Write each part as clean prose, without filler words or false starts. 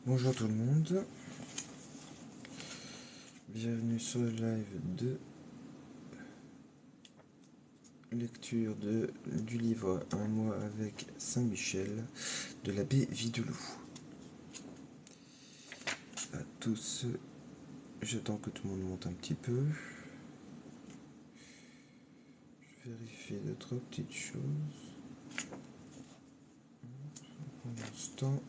Bonjour tout le monde, bienvenue sur le live de lecture du livre Un mois avec Saint-Michel de l'abbé Videlou. À tous, j'attends que tout le monde monte un petit peu. Je vérifie deux, trois petites choses. Pour l'instant,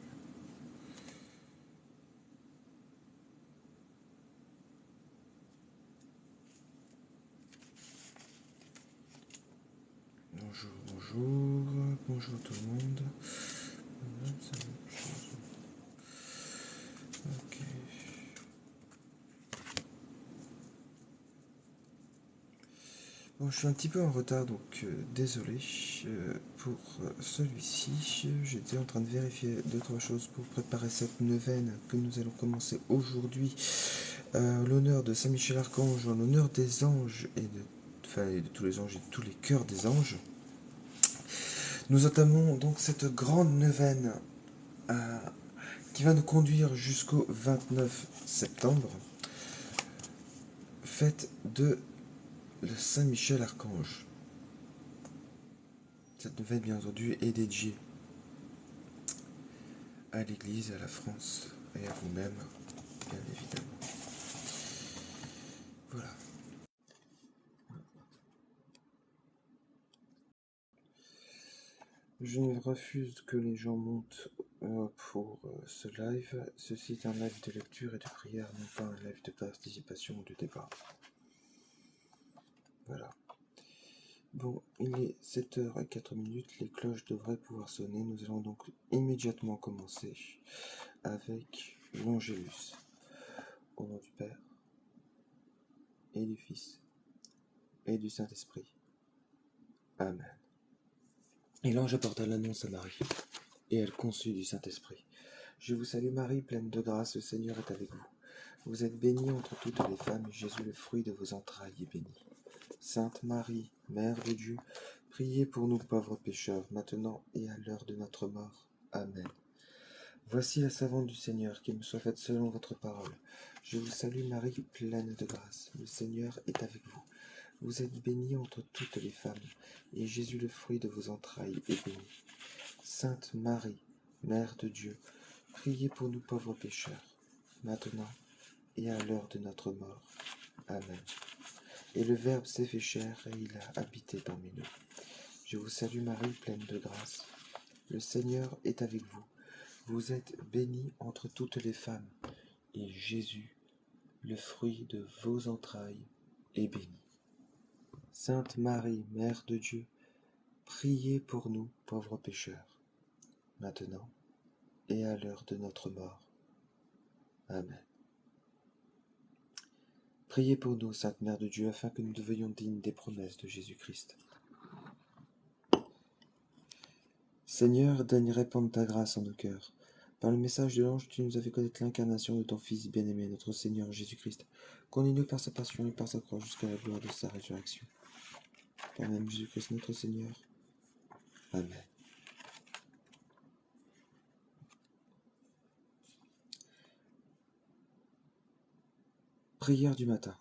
bonjour tout le monde. Ok. Bon, je suis un petit peu en retard, donc désolé pour celui-ci. J'étais en train de vérifier deux, trois choses pour préparer cette neuvaine que nous allons commencer aujourd'hui. L'honneur de Saint-Michel-Archange, en l'honneur des anges et de tous les anges et de tous les cœurs des anges. Nous entamons donc cette grande neuvaine qui va nous conduire jusqu'au 29 septembre, fête de Saint-Michel-Archange. Cette neuvaine, bien entendu, est dédiée à l'Église, à la France et à vous-même, bien évidemment. Voilà. Je ne refuse que les gens montent pour ce live. Ceci est un live de lecture et de prière, non pas un live de participation ou de débat. Voilà. Bon, il est 7h04, les cloches devraient pouvoir sonner. Nous allons donc immédiatement commencer avec l'Angélus. Au nom du Père, et du Fils, et du Saint-Esprit. Amen. Et l'ange apporta l'annonce à Marie, et elle conçut du Saint-Esprit. Je vous salue Marie, pleine de grâce, le Seigneur est avec vous. Vous êtes bénie entre toutes les femmes, et Jésus, le fruit de vos entrailles, est béni. Sainte Marie, Mère de Dieu, priez pour nous pauvres pécheurs, maintenant et à l'heure de notre mort. Amen. Voici la servante du Seigneur, qui me soit faite selon votre parole. Je vous salue Marie, pleine de grâce, le Seigneur est avec vous. Vous êtes bénie entre toutes les femmes, et Jésus, le fruit de vos entrailles, est béni. Sainte Marie, Mère de Dieu, priez pour nous pauvres pécheurs, maintenant et à l'heure de notre mort. Amen. Et le Verbe s'est fait chair, et il a habité parmi nous. Je vous salue Marie, pleine de grâce. Le Seigneur est avec vous. Vous êtes bénie entre toutes les femmes, et Jésus, le fruit de vos entrailles, est béni. Sainte Marie, Mère de Dieu, priez pour nous pauvres pécheurs, maintenant et à l'heure de notre mort. Amen. Priez pour nous, Sainte Mère de Dieu, afin que nous devenions dignes des promesses de Jésus-Christ. Seigneur, daigne répandre ta grâce en nos cœurs. Par le message de l'ange, tu nous as fait connaître l'incarnation de ton Fils bien-aimé, notre Seigneur Jésus-Christ. Conduis-nous par sa passion et par sa croix jusqu'à la gloire de sa résurrection. Par même Jésus-Christ notre Seigneur. Amen. Prière du matin.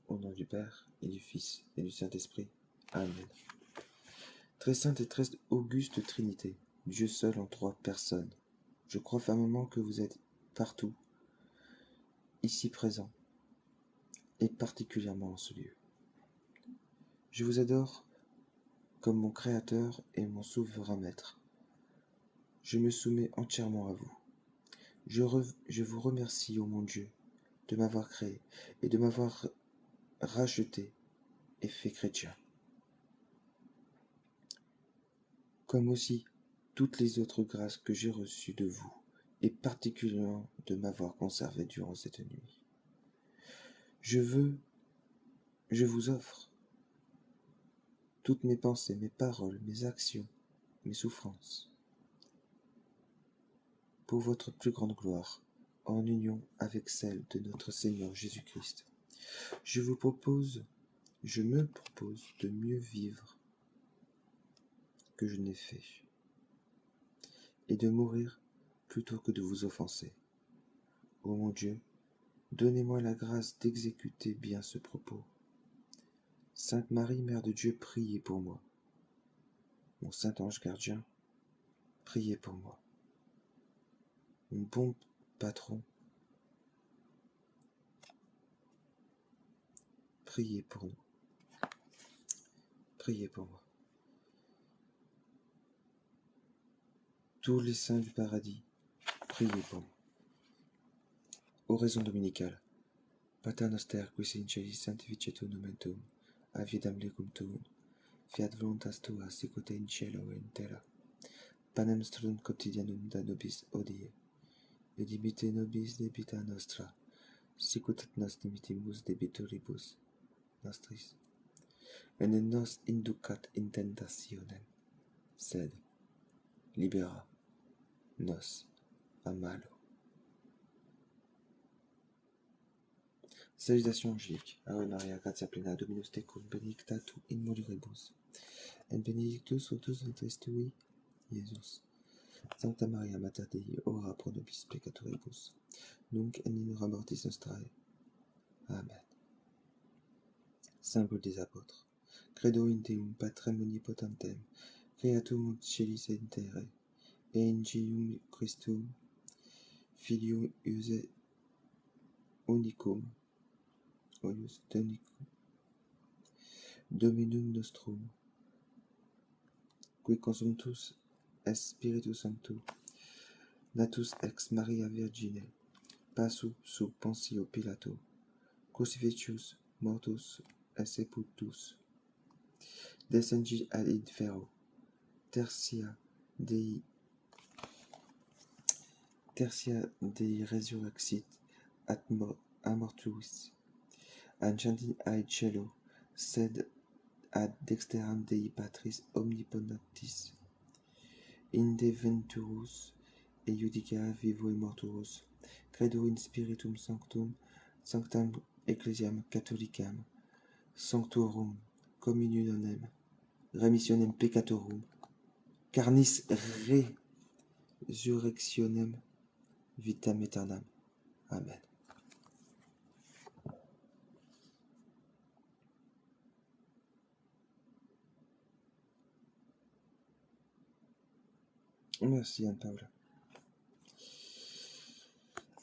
Au nom du Père, et du Fils, et du Saint-Esprit. Amen. Très sainte et très auguste Trinité, Dieu seul en trois personnes. Je crois fermement que vous êtes partout, ici présent, et particulièrement en ce lieu. Je vous adore comme mon Créateur et mon souverain Maître. Je me soumets entièrement à vous. Je vous remercie, ô mon Dieu, de m'avoir créé et de m'avoir racheté et fait chrétien. Comme aussi toutes les autres grâces que j'ai reçues de vous, et particulièrement de m'avoir conservé durant cette nuit. Je vous offre toutes mes pensées, mes paroles, mes actions, mes souffrances, pour votre plus grande gloire, en union avec celle de notre Seigneur Jésus-Christ. Je me propose de mieux vivre que je n'ai fait, et de mourir plutôt que de vous offenser. Ô mon Dieu, donnez-moi la grâce d'exécuter bien ce propos. Sainte Marie, Mère de Dieu, priez pour moi. Mon saint ange gardien, priez pour moi. Mon bon patron, priez pour nous. Priez pour moi. Tous les saints du paradis, priez pour moi. Oraison dominicale. Pater noster, quis in celis sanctificetur nomentum, aviedam lecum tuum, fiat voluntas tua, sicut in cielo et in terra. Panem nostrum quotidianum da nobis hodie, et dimitte nobis debita nostra, sicut et nos dimittimus debitoribus nostris. Et ne nos inducat in tentationem, sed libera nos a malo. Salutation angélique. Ave Maria, gratia plena, Dominus tecum, benedicta tu in mulieribus, et benedictus fructus ventris tui, Iesus. Sancta Maria, Mater Dei, ora pro nobis peccatoribus, nunc et in hora mortis nostrae. Amen. Symbole des apôtres. Credo in Deum Patrem omnipotentem, Creatum ut celis et terrae, et in Deum Christum, Filium ius unicum, Dominum nostrum, qui consumptus est Spiritus Sancto, natus ex Maria Virgine, passus sub Pontio Pilato, crucifixus, mortus et sepultus, descendit ad infero, tertia Dei resurrexit ad mortuis, ascendit ad cielo, sed ad dexteram Dei Patris omnipotentis, inde venturus et judicia vivo et mortuos. Credo in Spiritum Sanctum, Sanctam Ecclesiam Catholicam, Sanctorum Communionem, Remissionem Peccatorum, Carnis Resurrectionem Vitam Aeternam. Amen. Merci Anne-Paula.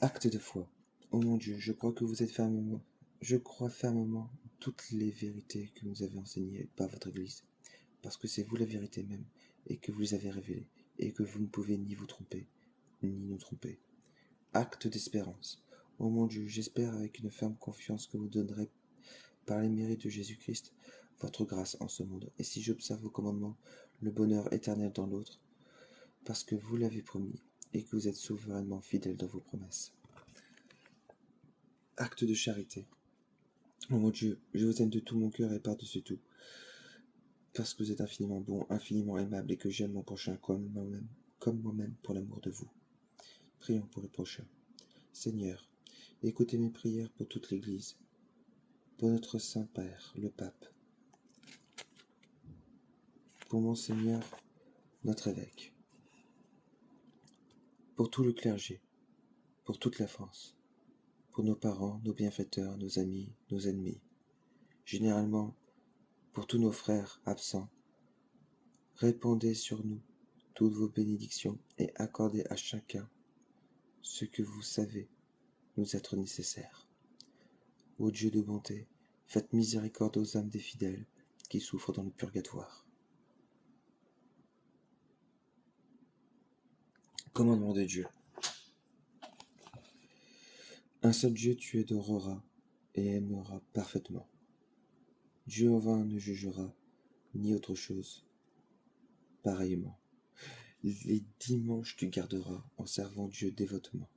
Acte de foi. Ô mon Dieu, je crois fermement toutes les vérités que vous avez enseignées par votre Église, parce que c'est vous la vérité même, et que vous les avez révélées, et que vous ne pouvez ni vous tromper, ni nous tromper. Acte d'espérance. Ô mon Dieu, j'espère avec une ferme confiance que vous donnerez, par les mérites de Jésus-Christ, votre grâce en ce monde, et si j'observe vos commandements, le bonheur éternel dans l'autre, parce que vous l'avez promis, et que vous êtes souverainement fidèle dans vos promesses. Acte de charité. Ô mon Dieu, je vous aime de tout mon cœur et par-dessus tout, parce que vous êtes infiniment bon, infiniment aimable, et que j'aime mon prochain comme moi-même pour l'amour de vous. Prions pour le prochain. Seigneur, écoutez mes prières pour toute l'Église, pour notre Saint-Père, le Pape, pour Monseigneur, notre évêque, pour tout le clergé, pour toute la France, pour nos parents, nos bienfaiteurs, nos amis, nos ennemis, généralement pour tous nos frères absents. Répandez sur nous toutes vos bénédictions et accordez à chacun ce que vous savez nous être nécessaire. Ô Dieu de bonté, faites miséricorde aux âmes des fidèles qui souffrent dans le purgatoire. Commandement de Dieu. Un seul Dieu tu adoreras et aimeras parfaitement. Dieu en vain ne jugera, ni autre chose. Pareillement, les dimanches tu garderas en servant Dieu dévotement.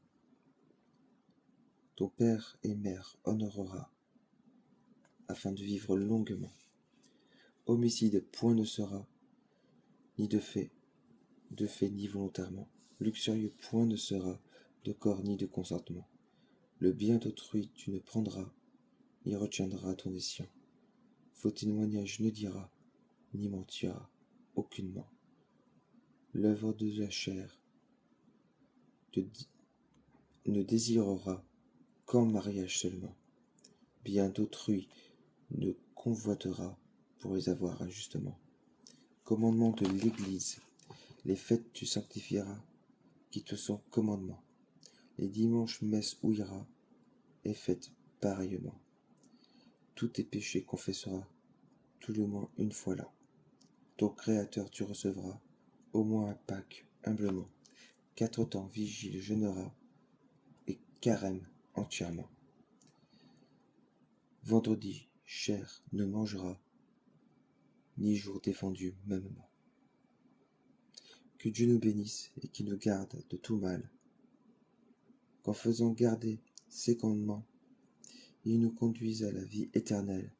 Ton père et mère honorera, afin de vivre longuement. Homicide point ne sera, ni de fait ni volontairement. Luxurieux point ne sera, de corps ni de consentement. Le bien d'autrui tu ne prendras, ni retiendras ton escient. Faux témoignage ne dira, ni mentira aucunement. L'œuvre de la chair ne désirera qu'en mariage seulement. Bien d'autrui ne convoitera pour les avoir injustement. Commandement de l'Église, les fêtes tu sanctifieras, qui te sont commandements. Les dimanches messe ouillera, et faites pareillement. Tous tes péchés confesseras, tout le moins une fois là. Ton Créateur tu recevras, au moins un Pâques, humblement. 4 temps vigile jeûnera, et carême entièrement. Vendredi, chair ne mangera, ni jour défendu mêmement. Que Dieu nous bénisse et qu'il nous garde de tout mal, qu'en faisant garder ses commandements, il nous conduise à la vie éternelle,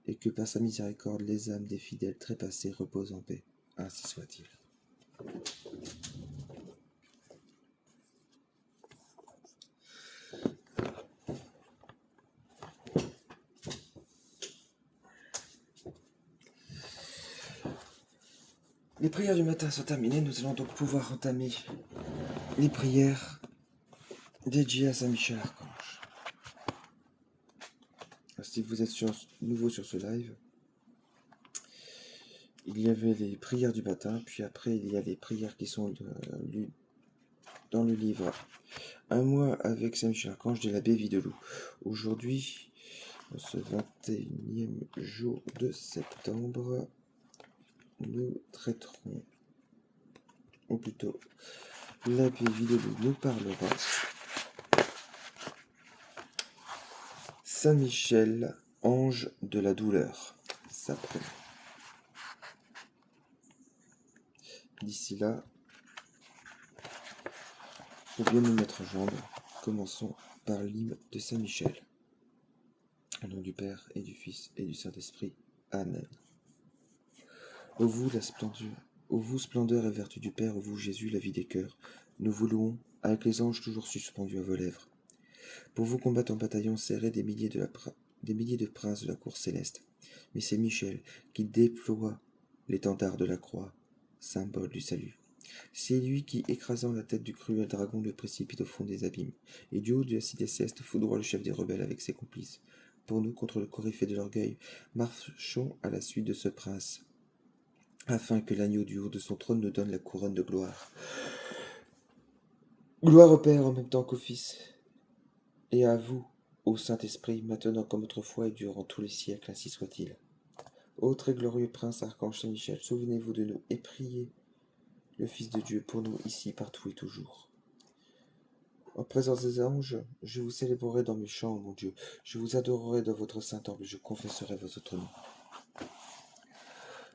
et que par sa miséricorde les âmes des fidèles trépassés reposent en paix. Ainsi soit-il. Les prières du matin sont terminées, nous allons donc pouvoir entamer les prières dédiées à Saint Michel Archange. Si vous êtes nouveau sur ce live, il y avait les prières du matin, puis après il y a les prières qui sont lues dans le livre Un mois avec Saint Michel Archange de l'abbé Videlou. Aujourd'hui, ce 21e jour de septembre, nous traiterons, ou plutôt l'abbé Videlou nous parlera Saint Michel, ange de la douleur, s'appelle. D'ici là, pour bien nous mettre en jambe, commençons par l'hymne de Saint Michel. Au nom du Père et du Fils et du Saint-Esprit. Amen. Ô vous, la splendeur, ô vous, splendeur et vertu du Père, ô vous, Jésus, la vie des cœurs, nous vous louons, avec les anges toujours suspendus à vos lèvres. Pour vous combattre en bataillon serré des milliers de princes de la cour céleste. Mais c'est Michel qui déploie l'étendard de la croix, symbole du salut. C'est lui qui, écrasant la tête du cruel dragon, le précipite au fond des abîmes, et du haut de la cité céleste foudroie le chef des rebelles avec ses complices. Pour nous, contre le coryphée de l'orgueil, marchons à la suite de ce prince, afin que l'agneau du haut de son trône nous donne la couronne de gloire. Gloire au Père en même temps qu'au Fils, et à vous, ô Saint-Esprit, maintenant comme autrefois et durant tous les siècles, ainsi soit-il. Ô très glorieux prince archange Saint-Michel, souvenez-vous de nous et priez le Fils de Dieu pour nous ici, partout et toujours. En présence des anges, je vous célébrerai dans mes chants, mon Dieu. Je vous adorerai dans votre saint temple, je confesserai votre nom.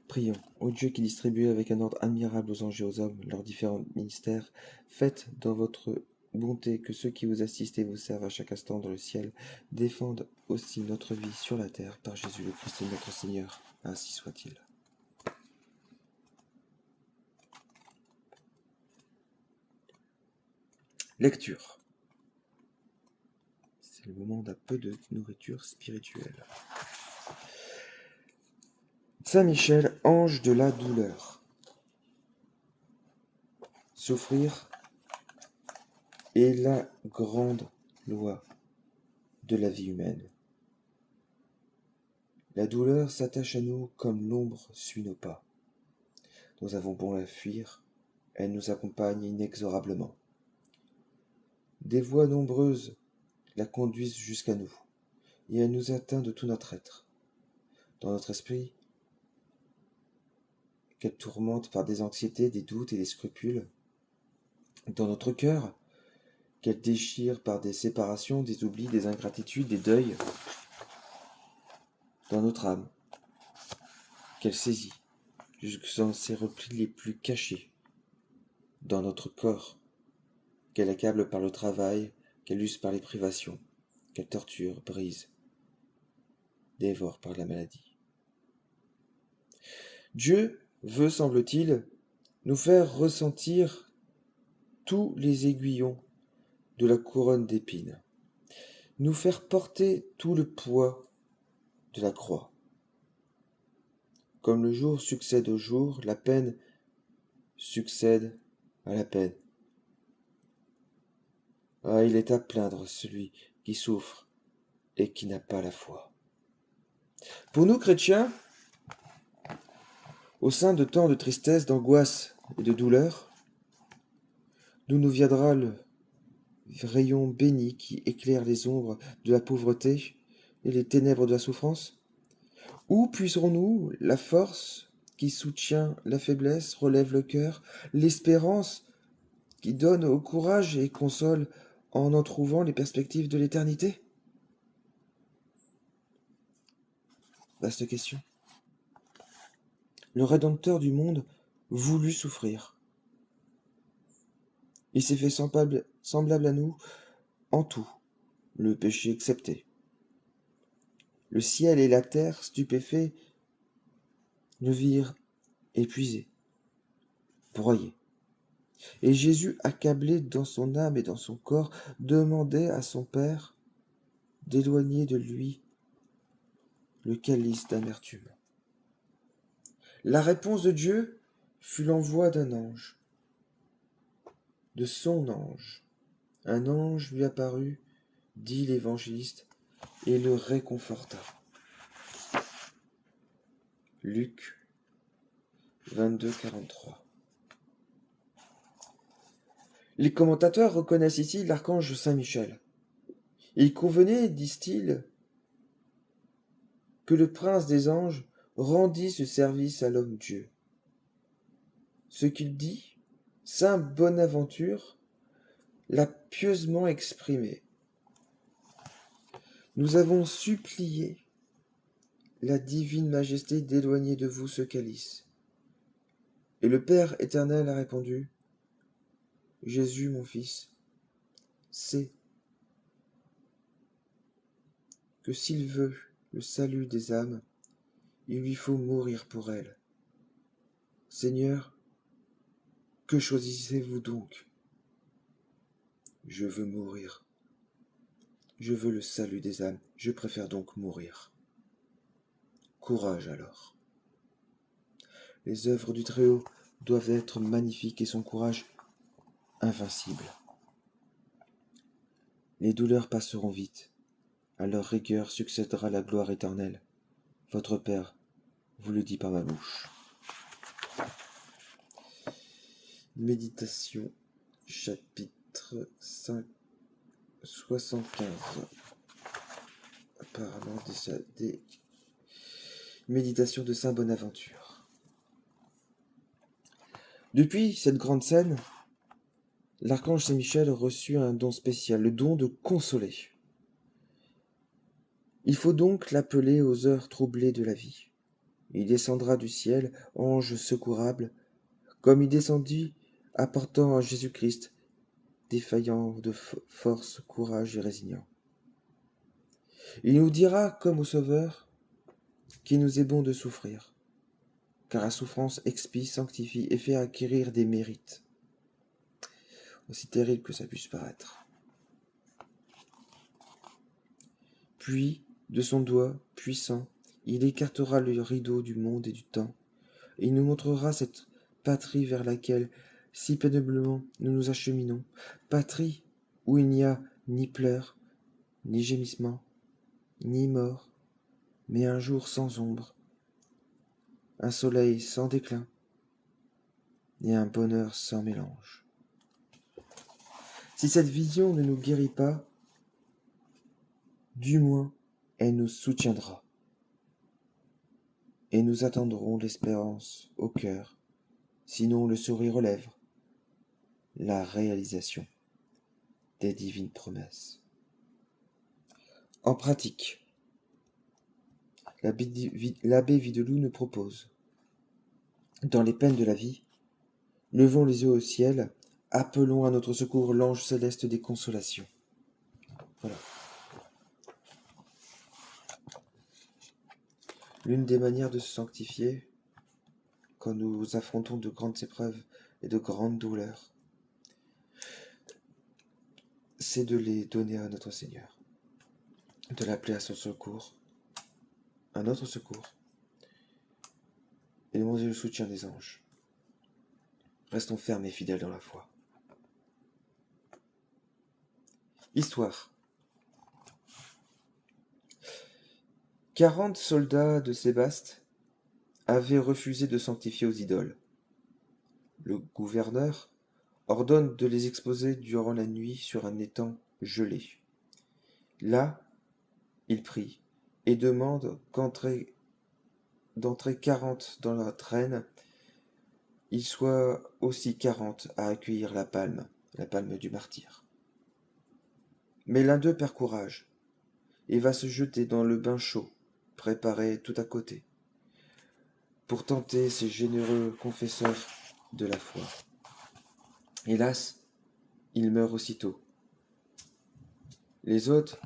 Prions. Ô Dieu qui distribuez avec un ordre admirable aux anges et aux hommes leurs différents ministères, faites dans votre bonté que ceux qui vous assistent et vous servent à chaque instant dans le ciel défendent aussi notre vie sur la terre par Jésus le Christ et notre Seigneur. Ainsi soit-il. Lecture. C'est le moment d'un peu de nourriture spirituelle. Saint Michel, ange de la douleur. Souffrir est la grande loi de la vie humaine. La douleur s'attache à nous comme l'ombre suit nos pas. Nous avons beau la fuir, elle nous accompagne inexorablement. Des voies nombreuses la conduisent jusqu'à nous, et elle nous atteint de tout notre être. Dans notre esprit, qu'elle tourmente par des anxiétés, des doutes et des scrupules. Dans notre cœur, qu'elle déchire par des séparations, des oublis, des ingratitudes, des deuils. Dans notre âme, qu'elle saisit jusque dans ses replis les plus cachés. Dans notre corps, qu'elle accable par le travail, qu'elle use par les privations, qu'elle torture, brise, dévore par la maladie. Dieu veut, semble-t-il, nous faire ressentir tous les aiguillons de la couronne d'épines, nous faire porter tout le poids de la croix. Comme le jour succède au jour, la peine succède à la peine. Ah, il est à plaindre celui qui souffre et qui n'a pas la foi. Pour nous, chrétiens, au sein de tant de tristesse, d'angoisse et de douleur, d'où nous viendra le rayon béni qui éclaire les ombres de la pauvreté et les ténèbres de la souffrance? Où puiserons-nous la force qui soutient la faiblesse, relève le cœur, l'espérance qui donne au courage et console en trouvant les perspectives de l'éternité? Vaste question. Le Rédempteur du monde voulut souffrir. Il s'est fait semblable à nous en tout, le péché excepté. Le ciel et la terre, stupéfaits, le virent épuisé, broyé. Et Jésus, accablé dans son âme et dans son corps, demandait à son Père d'éloigner de lui le calice d'amertume. La réponse de Dieu fut l'envoi d'un ange, de son ange. Un ange lui apparut, dit l'évangéliste, et le réconforta. Luc 22, 43. Les commentateurs reconnaissent ici l'archange Saint-Michel. Il convenait, disent-ils, que le prince des anges rendit ce service à l'homme Dieu. Ce qu'il dit, saint Bonaventure l'a pieusement exprimé. Nous avons supplié la divine majesté d'éloigner de vous ce calice. Et le Père éternel a répondu, Jésus, mon fils, sait que s'il veut le salut des âmes, il lui faut mourir pour elles. Seigneur, que choisissez-vous donc? Je veux mourir. Je veux le salut des âmes. Je préfère donc mourir. Courage alors. Les œuvres du Très-Haut doivent être magnifiques et son courage invincible. Les douleurs passeront vite. À leur rigueur succédera la gloire éternelle. Votre Père vous le dit par ma bouche. Méditation, chapitre 5, 75. Apparemment des méditations de saint Bonaventure. Depuis cette grande scène, l'archange Saint-Michel reçut un don spécial, le don de consoler. Il faut donc l'appeler aux heures troublées de la vie. Il descendra du ciel, ange secourable, comme il descendit apportant à Jésus-Christ, défaillant de force, courage et résignant. Il nous dira, comme au Sauveur, qu'il nous est bon de souffrir, car la souffrance expie, sanctifie et fait acquérir des mérites, aussi terrible que ça puisse paraître. Puis, de son doigt puissant, il écartera le rideau du monde et du temps, et il nous montrera cette patrie vers laquelle, si péniblement, nous nous acheminons, patrie où il n'y a ni pleurs, ni gémissements, ni mort, mais un jour sans ombre, un soleil sans déclin, et un bonheur sans mélange. Si cette vision ne nous guérit pas, du moins elle nous soutiendra, et nous attendrons l'espérance au cœur, sinon le sourire aux lèvres, la réalisation des divines promesses. En pratique, l'abbé Videlew nous propose, dans les peines de la vie, levons les yeux au ciel, appelons à notre secours l'ange céleste des consolations. Voilà. L'une des manières de se sanctifier, quand nous affrontons de grandes épreuves et de grandes douleurs, c'est de les donner à notre Seigneur, de l'appeler à son secours, à notre secours, et demander le soutien des anges. Restons fermes et fidèles dans la foi. Histoire. 40 soldats de Sébaste avaient refusé de sanctifier aux idoles. Le gouverneur ordonne de les exposer durant la nuit sur un étang gelé. Là, il prie et demande d'entrer 40 dans la traîne, il soit aussi 40 à accueillir la palme du martyr. Mais l'un d'eux perd courage et va se jeter dans le bain chaud, préparé tout à côté, pour tenter ces généreux confesseurs de la foi. Hélas, il meurt aussitôt. Les autres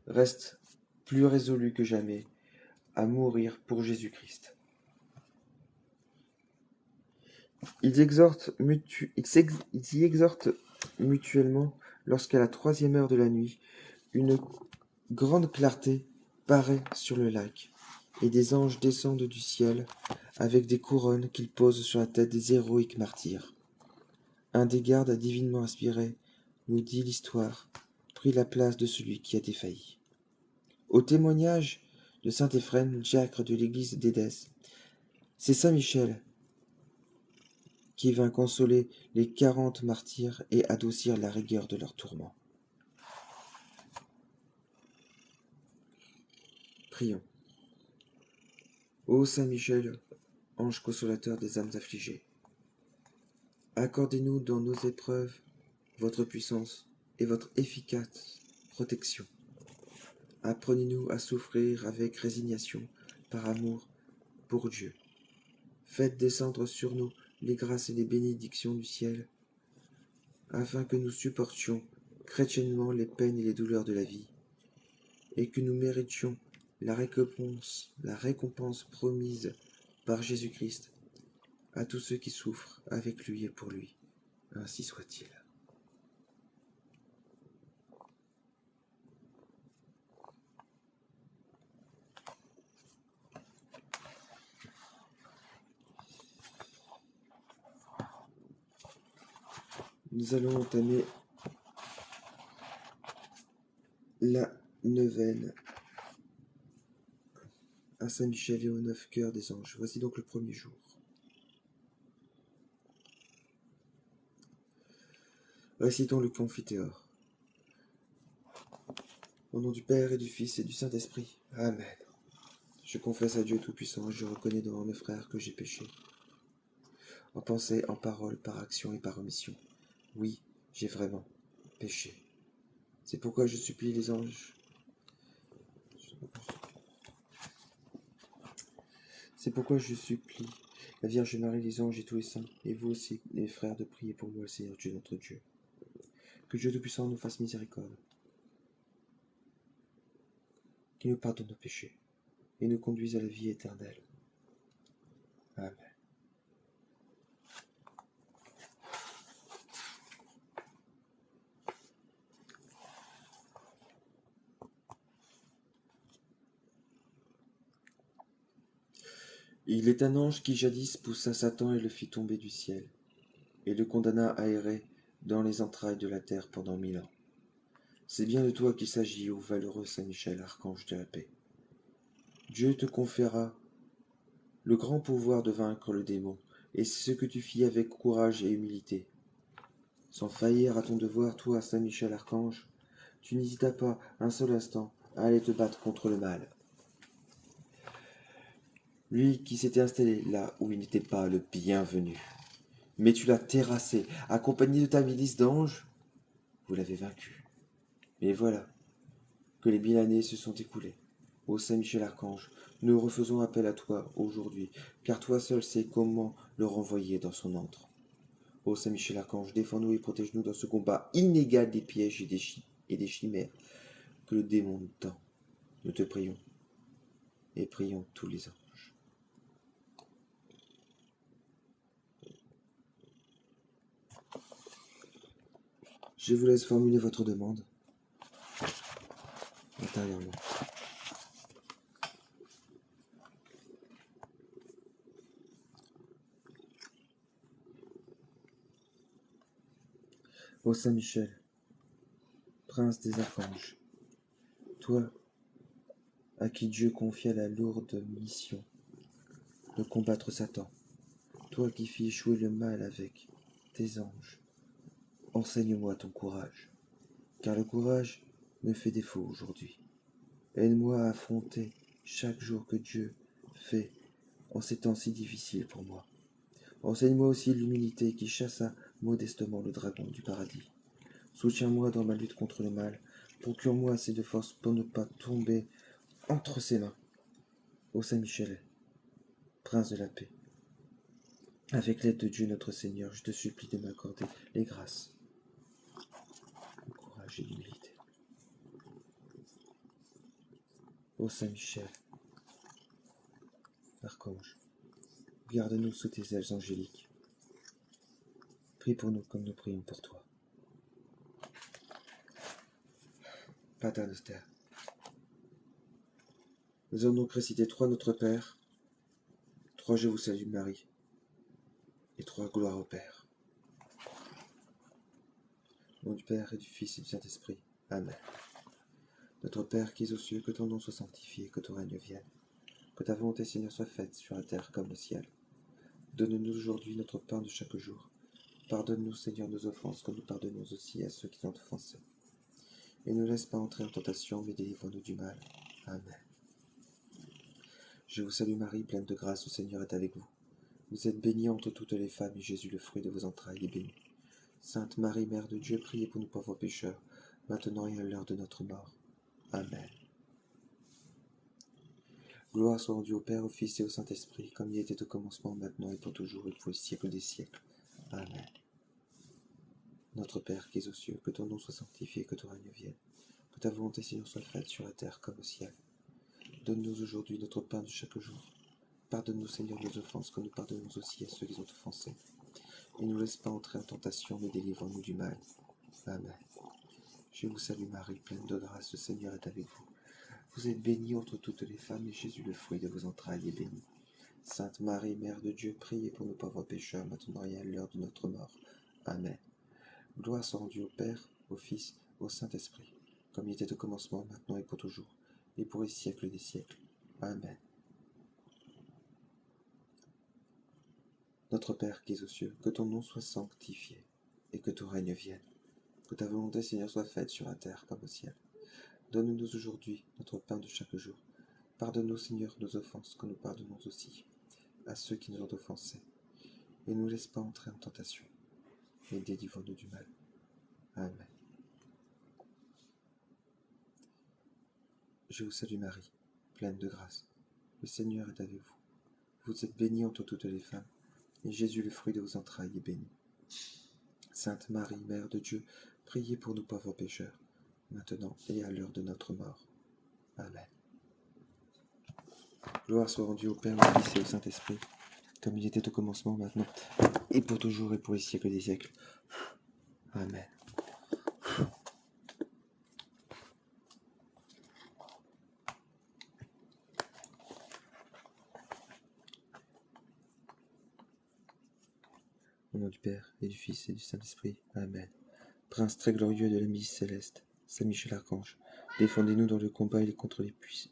restent plus résolus que jamais à mourir pour Jésus-Christ. Ils s'y exhortent mutuellement lorsqu'à la 3e heure de la nuit, une grande clarté paraît sur le lac, et des anges descendent du ciel avec des couronnes qu'ils posent sur la tête des héroïques martyrs. Un des gardes divinement inspiré, nous dit l'histoire, prit la place de celui qui a défailli. Au témoignage de saint Éphrem, diacre de l'église d'Édesse, c'est saint Michel qui vint consoler les 40 martyrs et adoucir la rigueur de leurs tourments. Prions. Ô saint Michel, ange consolateur des âmes affligées, accordez-nous dans nos épreuves votre puissance et votre efficace protection. Apprenez-nous à souffrir avec résignation, par amour pour Dieu. Faites descendre sur nous les grâces et les bénédictions du ciel, afin que nous supportions chrétiennement les peines et les douleurs de la vie, et que nous méritions la récompense promise par Jésus-Christ à tous ceux qui souffrent avec lui et pour lui. Ainsi soit-il. Nous allons entamer la neuvaine à Saint-Michel et aux 9 cœurs des anges. Voici donc le premier jour. Récitons le Confiteor. Au nom du Père et du Fils et du Saint-Esprit. Amen. Je confesse à Dieu Tout-Puissant et je reconnais devant mes frères que j'ai péché. En pensée, en parole, par action et par omission. Oui, j'ai vraiment péché. C'est pourquoi je supplie les anges. C'est pourquoi je supplie la Vierge Marie, les anges et tous les saints, et vous aussi, les frères, de prier pour moi, le Seigneur Dieu, notre Dieu. Que Dieu Tout-Puissant nous fasse miséricorde, qu'il nous pardonne nos péchés, et nous conduise à la vie éternelle. Amen. Il est un ange qui jadis poussa Satan et le fit tomber du ciel, et le condamna à errer dans les entrailles de la terre pendant 1000 ans. C'est bien de toi qu'il s'agit, ô valeureux Saint Michel, archange de la paix. Dieu te conféra le grand pouvoir de vaincre le démon, et c'est ce que tu fis avec courage et humilité. Sans faillir à ton devoir, toi, Saint Michel archange, tu n'hésitas pas un seul instant à aller te battre contre le mal. Lui qui s'était installé là où il n'était pas le bienvenu. Mais tu l'as terrassé, accompagné de ta milice d'anges, vous l'avez vaincu. Mais voilà que les 1000 années se sont écoulées. Ô Saint Michel Archange, nous refaisons appel à toi aujourd'hui, car toi seul sais comment le renvoyer dans son antre. Ô Saint Michel Archange, défends-nous et protège-nous dans ce combat inégal des pièges et des chimères que le démon nous tend. Nous te prions, et prions tous les anges. Je vous laisse formuler votre demande intérieurement. Ô Saint Michel, prince des archanges, toi à qui Dieu confia la lourde mission de combattre Satan, toi qui fis échouer le mal avec tes anges, enseigne-moi ton courage, car le courage me fait défaut aujourd'hui. Aide-moi à affronter chaque jour que Dieu fait en ces temps si difficiles pour moi. Enseigne-moi aussi l'humilité qui chassa modestement le dragon du paradis. Soutiens-moi dans ma lutte contre le mal. Procure-moi assez de force pour ne pas tomber entre ses mains. Ô Saint-Michel, prince de la paix, avec l'aide de Dieu notre Seigneur, je te supplie de m'accorder les grâces, le courage et l'humilité. Ô Saint-Michel, archange, garde-nous sous tes ailes angéliques. Prie pour nous comme nous prions pour toi. Pater Noster. Nous allons donc réciter 3 Notre Père, 3 Je vous salue Marie, et 3 Gloire au Père. Au nom du Père et du Fils et du Saint-Esprit. Amen. Notre Père qui es aux cieux, que ton nom soit sanctifié, que ton règne vienne. Que ta volonté, Seigneur, soit faite sur la terre comme au ciel. Donne-nous aujourd'hui notre pain de chaque jour. Pardonne-nous, Seigneur, nos offenses, comme nous pardonnons aussi à ceux qui nous ont offensés. Et ne laisse pas entrer en tentation, mais délivre-nous du mal. Amen. Je vous salue Marie, pleine de grâce, le Seigneur est avec vous. Vous êtes bénie entre toutes les femmes, et Jésus, le fruit de vos entrailles, est béni. Sainte Marie, Mère de Dieu, priez pour nous pauvres pécheurs, maintenant et à l'heure de notre mort. Amen. Gloire soit rendue au Père, au Fils et au Saint-Esprit, comme il était au commencement, maintenant et pour toujours, et pour les siècles des siècles. Amen. Notre Père qui es aux cieux, que ton nom soit sanctifié, que ton règne vienne. Que ta volonté, Seigneur, soit faite sur la terre comme au ciel. Donne-nous aujourd'hui notre pain de chaque jour. Pardonne-nous, Seigneur, nos offenses, comme nous pardonnons aussi à ceux qui nous ont offensés. Et ne nous laisse pas entrer en tentation, mais délivre-nous du mal. Amen. Je vous salue Marie, pleine de grâce, le Seigneur est avec vous. Vous êtes bénie entre toutes les femmes, et Jésus, le fruit de vos entrailles, est béni. Sainte Marie, Mère de Dieu, priez pour nos pauvres pécheurs, maintenant et à l'heure de notre mort. Amen. Gloire soit rendue au Père, au Fils, au Saint-Esprit, comme il était au commencement, maintenant et pour toujours, et pour les siècles des siècles. Amen. Notre Père qui es aux cieux, que ton nom soit sanctifié, et que ton règne vienne. Que ta volonté, Seigneur, soit faite sur la terre comme au ciel. Donne-nous aujourd'hui notre pain de chaque jour. Pardonne-nous, Seigneur, nos offenses, comme nous pardonnons aussi à ceux qui nous ont offensés. Et ne nous laisse pas entrer en tentation, mais délivre-nous du mal. Amen. Je vous salue Marie, pleine de grâce. Le Seigneur est avec vous. Vous êtes bénie entre toutes les femmes, et Jésus, le fruit de vos entrailles, est béni. Sainte Marie, Mère de Dieu, priez pour nous pauvres pécheurs, maintenant et à l'heure de notre mort. Amen. Gloire soit rendue au Père, au Fils et au Saint-Esprit, comme il était au commencement, maintenant, et pour toujours, et pour les siècles des siècles. Amen. Au nom du Père, et du Fils, et du Saint-Esprit. Amen. Prince très glorieux de la milice céleste, Saint Michel Archange, défendez-nous dans le combat et contre les princes.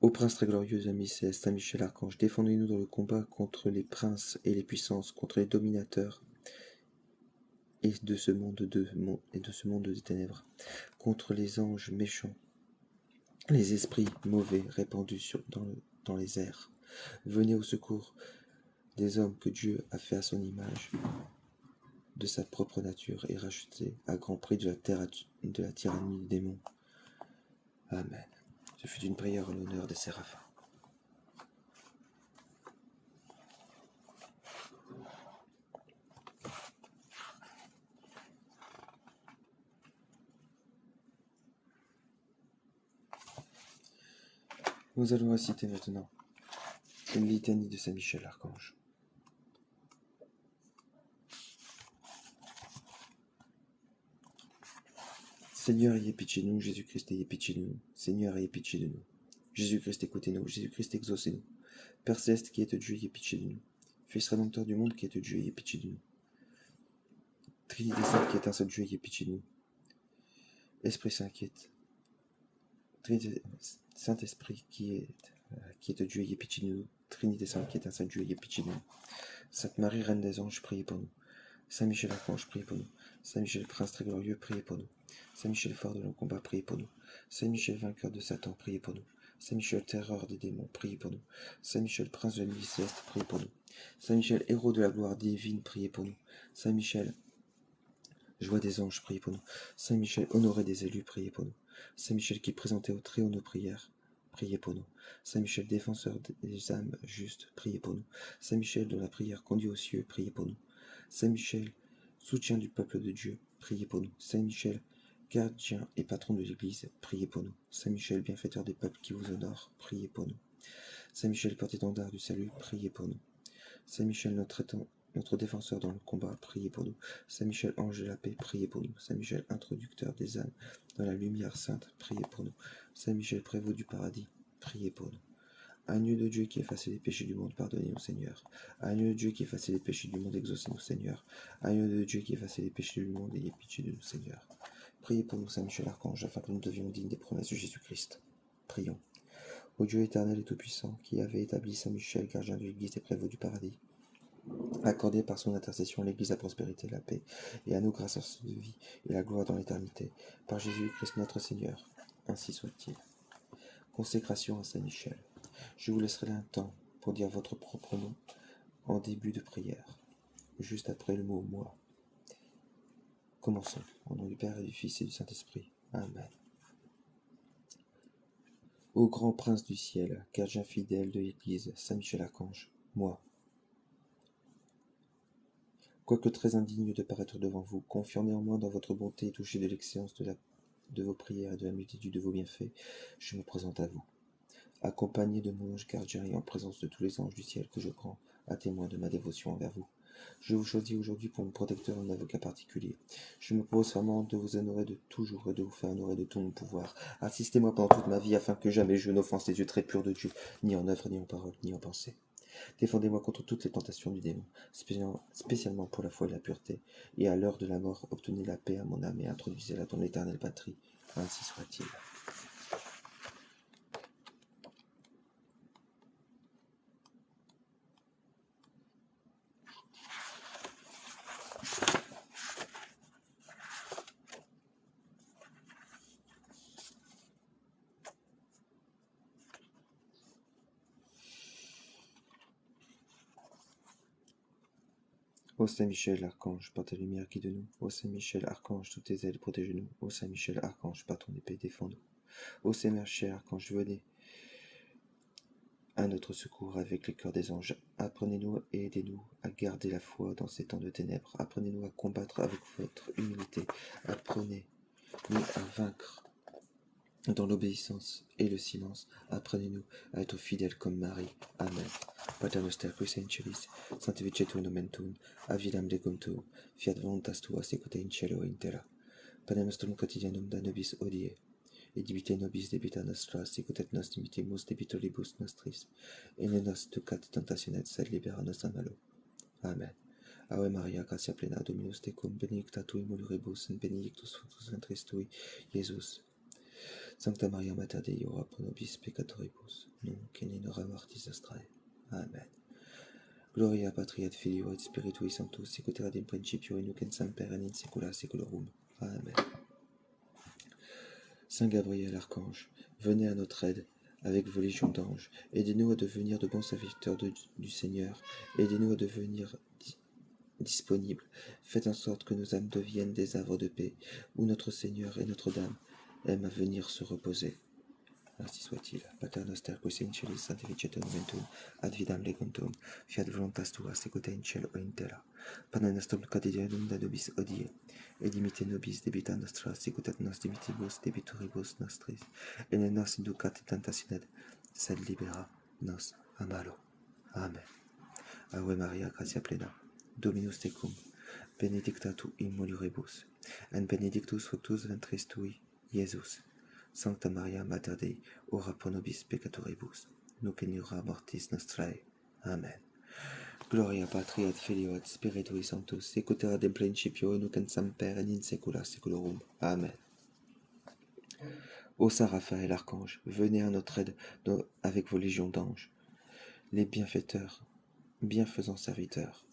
Ô prince très glorieux de la milice céleste, Saint Michel Archange, défendez-nous dans le combat contre les princes et les puissances, contre les dominateurs et de ce monde des ténèbres, contre les anges méchants, les esprits mauvais répandus dans les airs. Venez au secours des hommes que Dieu a fait à son image, de sa propre nature, et rachetés à grand prix de la tyrannie des démons. Amen. Ce fut une prière en l'honneur des séraphins. Nous allons réciter maintenant une litanie de Saint Michel Archange. Seigneur, ayez pitié de nous. Jésus-Christ, ayez pitié de nous. Seigneur, ayez pitié de nous. Jésus-Christ, écoutez-nous. Jésus-Christ, exaucez-nous. Père céleste qui êtes Dieu, ayez pitié de nous. Fils rédempteur du monde qui êtes Dieu, ayez pitié de nous. Trinité Sainte qui est un seul Dieu, ayez pitié de nous. Esprit Saint qui est Trinité Saint-Esprit qui est Dieu, ayez pitié de nous. Trinité Sainte qui est un seul Dieu, ayez pitié de nous. Sainte Marie, Reine des Anges, priez pour nous. Saint Michel Archange, priez pour nous. Saint Michel Prince très glorieux, priez pour nous. Saint Michel fort de nos combats, priez pour nous. Saint Michel vainqueur de Satan, priez pour nous. Saint Michel terreur des démons, priez pour nous. Saint Michel prince de l'Église céleste, priez pour nous. Saint Michel héros de la gloire divine, priez pour nous. Saint Michel joie des anges, priez pour nous. Saint Michel honoré des élus, priez pour nous. Saint Michel qui présentait au Très-Haut nos prières, priez pour nous. Saint Michel défenseur des âmes justes, priez pour nous. Saint Michel de la prière conduit aux cieux, priez pour nous. Saint Michel, soutien du peuple de Dieu, priez pour nous. Saint Michel, gardien et patron de l'Église, priez pour nous. Saint Michel, bienfaiteur des peuples qui vous honorent, priez pour nous. Saint Michel, porte-étendard du salut, priez pour nous. Saint Michel, notre défenseur dans le combat, priez pour nous. Saint Michel, ange de la paix, priez pour nous. Saint Michel, introducteur des âmes dans la lumière sainte, priez pour nous. Saint Michel, prévôt du paradis, priez pour nous. Agneau de Dieu qui effacez les péchés du monde, pardonnez-nous Seigneur. Agneau de Dieu qui effacez les péchés du monde, exaucez-nous Seigneur. Agneau de Dieu qui effacez les péchés du monde, ayez pitié de nous Seigneur. Priez pour nous Saint Michel Archange, afin que nous devions dignes des promesses de Jésus-Christ. Prions. Ô Dieu éternel et tout-puissant, qui avait établi Saint Michel, gardien de l'Église et prévôt du paradis, accordez par son intercession à l'Église la prospérité, la paix, et à nous grâce à sa vie et la gloire dans l'éternité, par Jésus-Christ notre Seigneur. Ainsi soit-il. Consécration à Saint Michel. Je vous laisserai un temps pour dire votre propre nom en début de prière, juste après le mot « moi ». Commençons, au nom du Père et du Fils et du Saint-Esprit. Amen. Ô grand prince du ciel, gardien fidèle de l'Église, Saint Michel Archange, moi, quoique très indigne de paraître devant vous, confiant néanmoins dans votre bonté et touché de l'excellence de vos prières et de la multitude de vos bienfaits, je me présente à vous, accompagné de mon ange gardien et en présence de tous les anges du ciel que je prends à témoin de ma dévotion envers vous. Je vous choisis aujourd'hui pour mon protecteur et mon avocat particulier. Je me pose serment de vous honorer de toujours et de vous faire honorer de tout mon pouvoir. Assistez-moi pendant toute ma vie afin que jamais je n'offense les yeux très purs de Dieu, ni en œuvre, ni en parole, ni en pensée. Défendez-moi contre toutes les tentations du démon, spécialement pour la foi et la pureté, et à l'heure de la mort, obtenez la paix à mon âme et introduisez-la dans l'éternelle patrie. Ainsi soit-il. Ô Saint Michel, Archange, par ta lumière guide-nous. Ô Saint Michel, Archange, sous tes ailes protège-nous. Ô Saint Michel, Archange, par ton épée défends-nous. Ô Saint Michel, Archange, venez à notre secours avec les cœurs des anges. Apprenez-nous et aidez-nous à garder la foi dans ces temps de ténèbres. Apprenez-nous à combattre avec votre humilité. Apprenez-nous à vaincre dans l'obéissance et le silence. Apprenez-nous à être fidèles comme Marie. Amen. Pater noster qui in celis, sanctificetur nomen tuum, avidam legum tuum, fiat voluntas tua secuta in cielo et in terra. Panem nostrum quotidianum da nobis hodie, et dimitte nobis debita nostra, sicut et nos dimittimus debitoribus nostris, et ne nos ducat tentationet, sed libera nos a malo. Amen. Ave Maria, gratia plena, Dominus tecum, benedicta tui mulieribus, et benedictus fructus ventris tui, Iesus. Sancta Maria Mater Dei, ora pro nobis peccatoribus, nunc et in hora mortis nostrae. Amen. Gloria Patri et Filio et Spiritui Sanctus, sicut erat in principio et nunc et semper et in saecula saeculorum. Amen. Saint Gabriel, Archange, venez à notre aide avec vos légions d'anges. Aidez-nous à devenir de bons serviteurs du Seigneur. Aidez-nous à devenir disponibles. Faites en sorte que nos âmes deviennent des havres de paix, où notre Seigneur et Notre-Dame aiment à venir se reposer. Ainsi soit-il. Pater noster qui in celis, sanctificetur nomen tuum, ad vidam legum tuum, fiat voluntas tua secuta in cielo et in terra. Panem nostrum quotidianum da nobis hodie, et dimitte nobis debita nostra, sicut et nos dimittibus debitoribus nostris, et ne nos inducat in tentationem, sed libera nos a malo. Amen. Ave Maria, gratia plena, Dominus tecum, benedicta tu in mulieribus, et benedictus fructus ventris tui, Iesus. Sancta Maria Mater Dei, ora pro nobis peccatoribus, nunc et in hora mortis nostrae. Amen. Gloria patri et filio et spiritui sanctus, sic ut erat in principio et nunc et semper et in saecula saeculorum. Amen. Ô saint Raphaël, archange, venez à notre aide avec vos légions d'anges, les bienfaiteurs, bienfaisants serviteurs.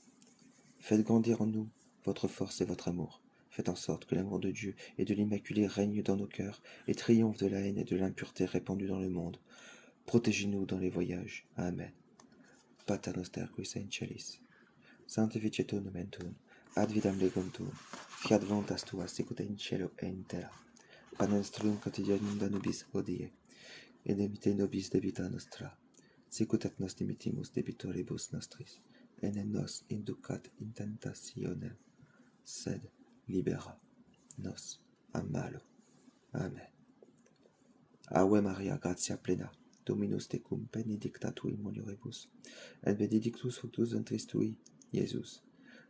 Faites grandir en nous votre force et votre amour. Faites en sorte que l'amour de Dieu et de l'Immaculée règne dans nos cœurs et triomphe de la haine et de l'impureté répandue dans le monde. Protégez-nous dans les voyages. Amen. Pater noster qui sei in celis, sanctificetur nomen tuum, ad vitam legontum, fiat voluntas tua sicut in cielo et in terra. Panem nostrum quotidianum da nobis hodie, et dimitte nobis debita nostra, sicut et nos dimittimus debitoribus nostris, et ne nos inducat in tentationem, sed libera nos a malo. Amen. Ave Maria, gratia plena, Dominus tecum, benedicta tui in mulieribus, et benedictus fructus ventris tui, Iesus.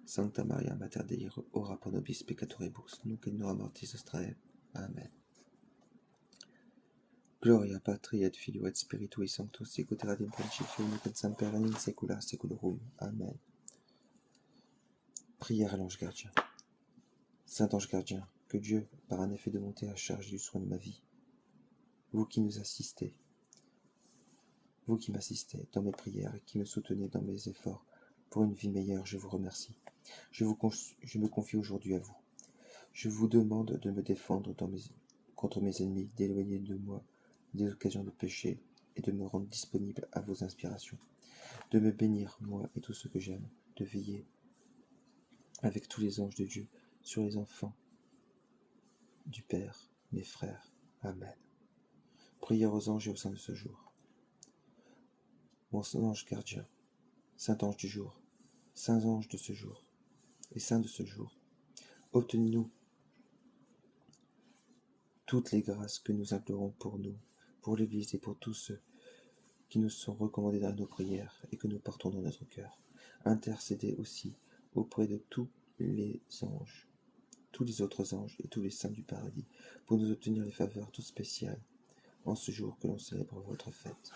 Sancta Maria, Mater Dei, ora pro nobis peccatoribus, nunc et in hora mortis nostrae. Amen. Gloria Patri et Filio et Spiritui Sanctus, sic ut erat in principio, nunc et semper et in saecula saeculorum. Amen. Prière à l'ange gardien. Saint ange gardien, que Dieu, par un effet de bonté, a charge du soin de ma vie. Vous qui nous assistez, vous qui m'assistez dans mes prières et qui me soutenez dans mes efforts pour une vie meilleure, je vous remercie. Je me confie aujourd'hui à vous. Je vous demande de me défendre contre mes ennemis, d'éloigner de moi des occasions de péché et de me rendre disponible à vos inspirations, de me bénir, moi et tout ce que j'aime, de veiller avec tous les anges de Dieu sur les enfants du Père, mes frères. Amen. Prière aux anges et au sein de ce jour. Mon ange gardien, saint ange du jour, saint ange de ce jour et saint de ce jour, obtenez-nous toutes les grâces que nous implorons pour nous, pour l'Église et pour tous ceux qui nous sont recommandés dans nos prières et que nous portons dans notre cœur. Intercédez aussi auprès de tous les anges, tous les autres anges et tous les saints du paradis, pour nous obtenir les faveurs toutes spéciales en ce jour que l'on célèbre votre fête.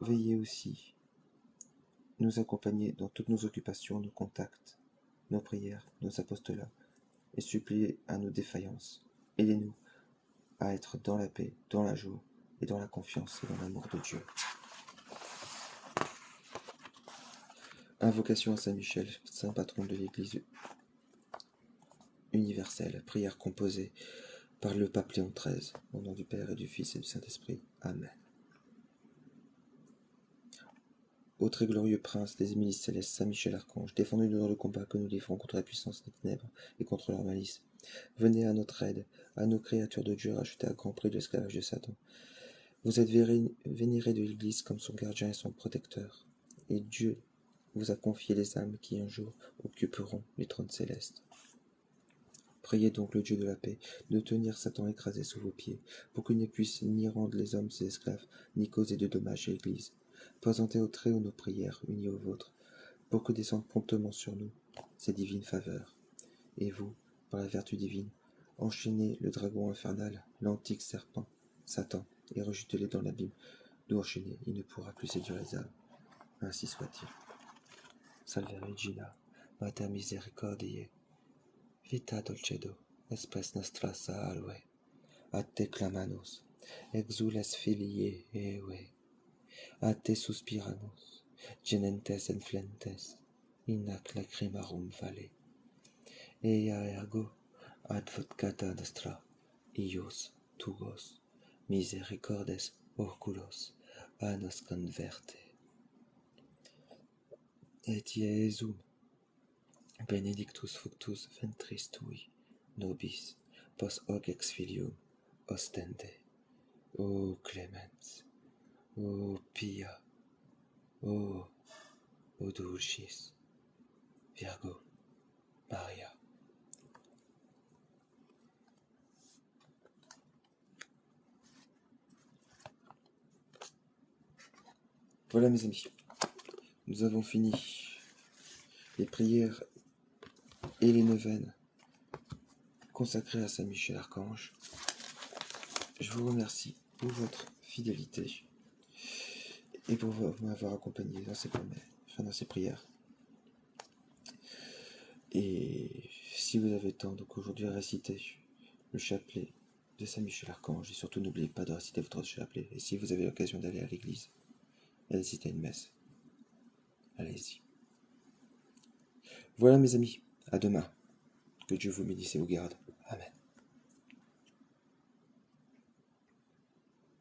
Veillez aussi nous accompagner dans toutes nos occupations, nos contacts, nos prières, nos apostolats, et suppliez à nos défaillances. Aidez-nous à être dans la paix, dans la joie, et dans la confiance et dans l'amour de Dieu. Invocation à Saint Michel, saint patron de l'Église universelle. Prière composée par le pape Léon XIII, au nom du Père et du Fils et du Saint-Esprit. Amen. Ô très glorieux prince des milices célestes, Saint Michel Archange, défendez-nous dans le combat que nous livrons contre la puissance des ténèbres et contre leur malice. Venez à notre aide, à nos créatures de Dieu rachetées à grand prix de l'esclavage de Satan. Vous êtes vénéré de l'Église comme son gardien et son protecteur, et Dieu vous a confié les âmes qui un jour occuperont les trônes célestes. Priez donc le Dieu de la paix de tenir Satan écrasé sous vos pieds, pour qu'il ne puisse ni rendre les hommes ses esclaves, ni causer de dommages à l'Église. Présentez au Très-Haut nos prières unies aux vôtres, pour que descendent promptement sur nous ces divines faveurs. Et vous, par la vertu divine, enchaînez le dragon infernal, l'antique serpent, Satan, et rejetez-les dans l'abîme, d'où enchaîné il ne pourra plus séduire les âmes. Ainsi soit-il. Salve Regina, Mater Misericordiae, Vita Dulcedo, Espes nostra salve, ad te clamamus, exules filii Eve, ad te suspiramus, genentes et flentes, in hac lacrimarum vale. Ea ergo, advocata nostra, ius tuos, misericordes oculos, a nos converte. Et Iesum, benedictus fructus ventris tui, nobis, pos hoc ex filium ostende. O clemens, o pia, o dulcis, Virgo Maria. Voilà mes amis, nous avons fini les prières et les neuvaines consacrées à Saint Michel Archange. Je vous remercie pour votre fidélité et pour m'avoir accompagné dans dans ces prières. Et si vous avez le temps, donc aujourd'hui, réciter le chapelet de Saint-Michel-Archange, et surtout n'oubliez pas de réciter votre chapelet. Et si vous avez l'occasion d'aller à l'église et d'assister à une messe, allez-y. Voilà mes amis, à demain. Que Dieu vous bénisse et vous garde.